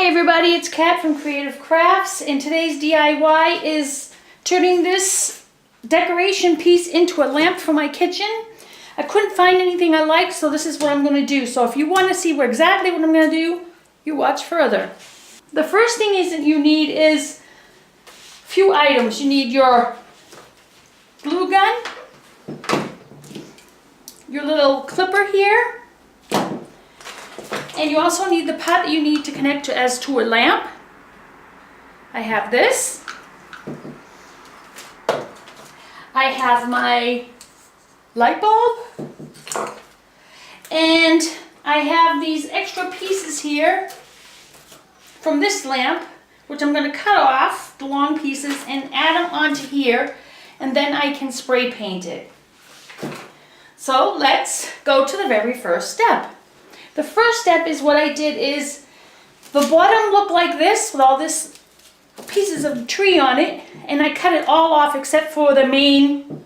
everybody, it's Kat from Creative Crafts, and today's DIY is turning this decoration piece into a lamp for my kitchen. I couldn't find anything I liked, so this is what I'm going to do. So if you want to see exactly what I'm going to do, you watch further. The first thing is that you need is a few items. You need your glue gun, your little clipper here, and you also need the pot that you need to connect to a lamp. I have this. I have my light bulb. And I have these extra pieces here from this lamp, which I'm going to cut off, the long pieces, and add them onto here, and then I can spray paint it. So let's go to the very first step. The first step is what I did is the bottom looked like this with all this pieces of tree on it, and I cut it all off except for the main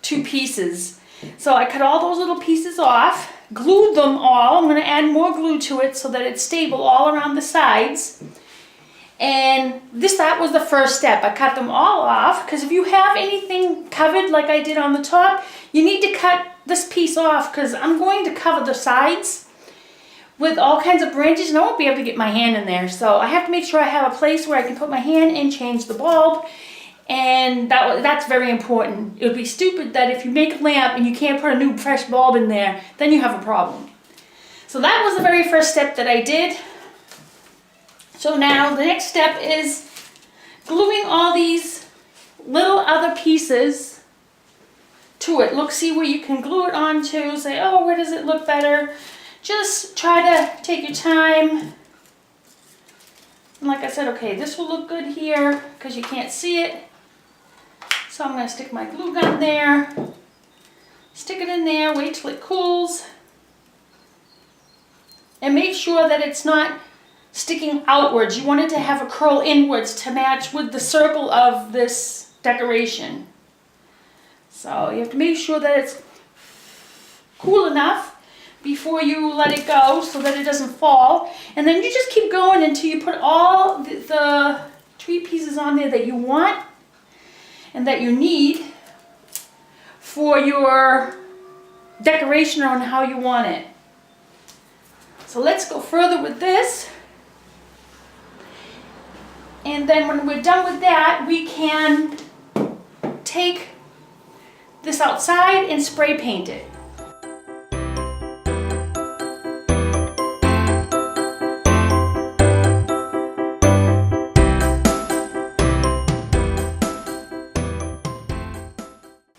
two pieces. So I cut all those little pieces off, glued them all. I'm going to add more glue to it so that it's stable all around the sides. And that was the first step. I cut them all off because if you have anything covered like I did on the top, you need to cut this piece off because I'm going to cover the sides with all kinds of branches and I won't be able to get my hand in there. So I have to make sure I have a place where I can put my hand and change the bulb. And that's very important. It would be stupid that if you make a lamp and you can't put a new fresh bulb in there, then you have a problem. So that was the very first step that I did. So now the next step is gluing all these little other pieces to it. Look, see where you can glue it onto. Say, oh, where does it look better? Just try to take your time. And like I said, okay, this will look good here because you can't see it. So I'm going to stick my glue gun there. Stick it in there, wait till it cools. And make sure that it's not sticking outwards. You want it to have a curl inwards to match with the circle of this decoration. So you have to make sure that it's cool enough before you let it go so that it doesn't fall. And then you just keep going until you put all the tree pieces on there that you want and that you need for your decoration on how you want it. So let's go further with this. And then when we're done with that, we can take this outside and spray paint it.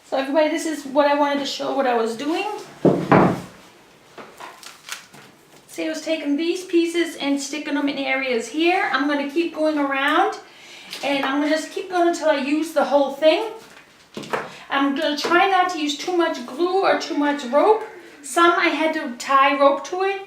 So everybody, this is what I wanted to show what I was doing. See, I was taking these pieces and sticking them in areas here. I'm going to keep going around and I'm going to just keep going until I use the whole thing. I'm going to try not to use too much glue or too much rope. Some I had to tie rope to it,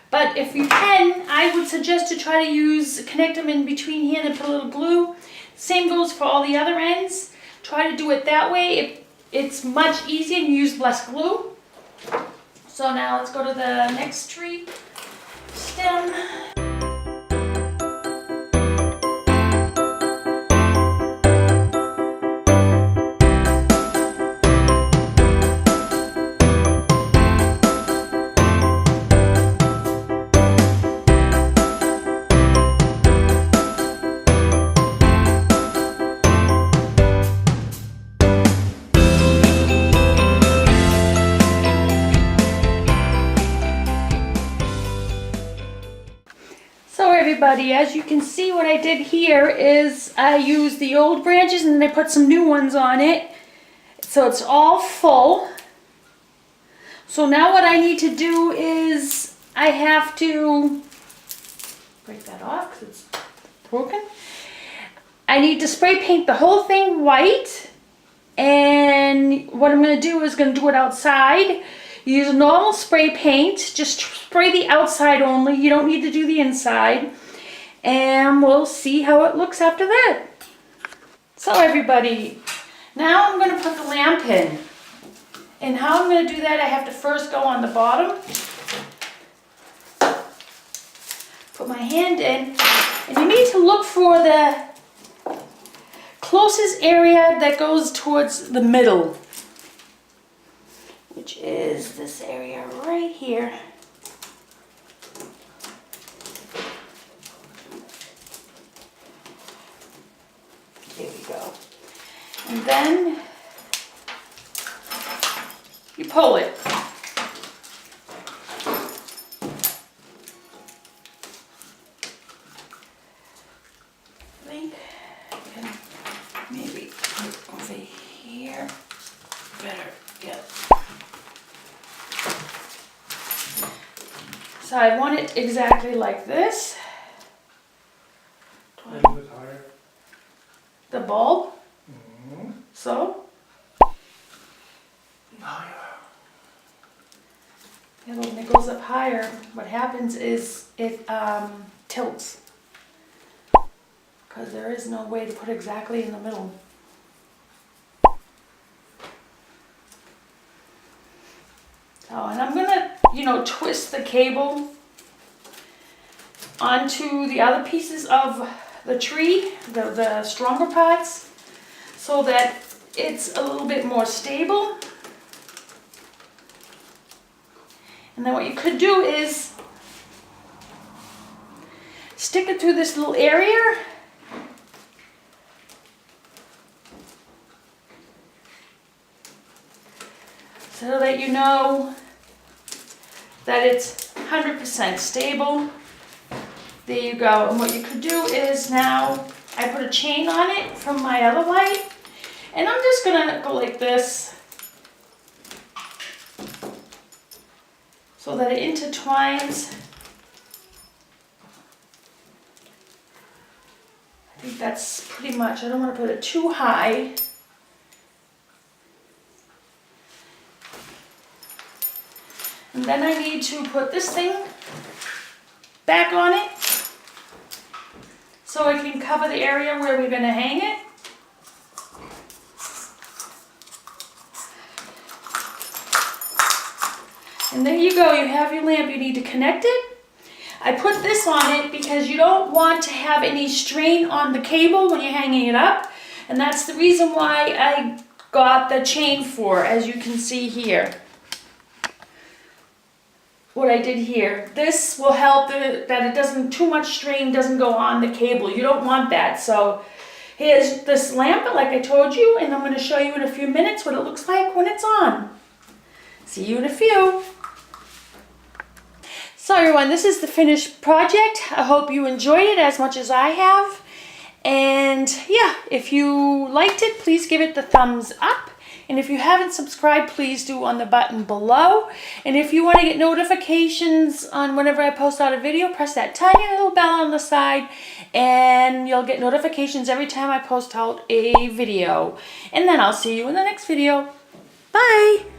but if you can, I would suggest to try to connect them in between here and put a little glue. Same goes for all the other ends. Try to do it that way. It's much easier and you use less glue. So now let's go to the next tree stem. Everybody, as you can see, what I did here is I used the old branches and then I put some new ones on it, so it's all full. So now what I need to do is I have to break that off because it's broken. I need to spray paint the whole thing white, and what I'm going to do is going to do it outside. Use normal spray paint, just spray the outside only, you don't need to do the inside, and we'll see how it looks after that. So everybody, now I'm going to put the lamp in, and how I'm going to do that, I have to first go on the bottom. put my hand in, and you need to look for the closest area that goes towards the middle, which is this area right here. There we go. And then you pull it. I think I can maybe put it over here. Better, yeah. So I want it exactly like this. A little bit higher. The bulb. Mm-hmm. So. Higher. Yeah, when it goes up higher, what happens is it tilts. Because there is no way to put exactly in the middle. Oh, and I'm gonna, twist the cable onto the other pieces of the tree, the stronger parts, so that it's a little bit more stable. And then what you could do is stick it through this little area. So that you know that it's 100% stable. There you go. And what you could do is now I put a chain on it from my other light, and I'm just gonna go like this so that it intertwines. I think that's pretty much, I don't want to put it too high. And then I need to put this thing back on it so I can cover the area where we're going to hang it. And there you go, you have your lamp. You need to connect it. I put this on it because you don't want to have any strain on the cable when you're hanging it up. And that's the reason why I got the chain for, as you can see here. What I did here. This will help that it doesn't, too much strain doesn't go on the cable. You don't want that. So here's this lamp, like I told you, and I'm going to show you in a few minutes what it looks like when it's on. See you in a few. So everyone, this is the finished project. I hope you enjoyed it as much as I have. And yeah, if you liked it, please give it the thumbs up. And if you haven't subscribed, please do on the button below. And if you want to get notifications on whenever I post out a video, press that tiny little bell on the side and you'll get notifications every time I post out a video. And then I'll see you in the next video. Bye!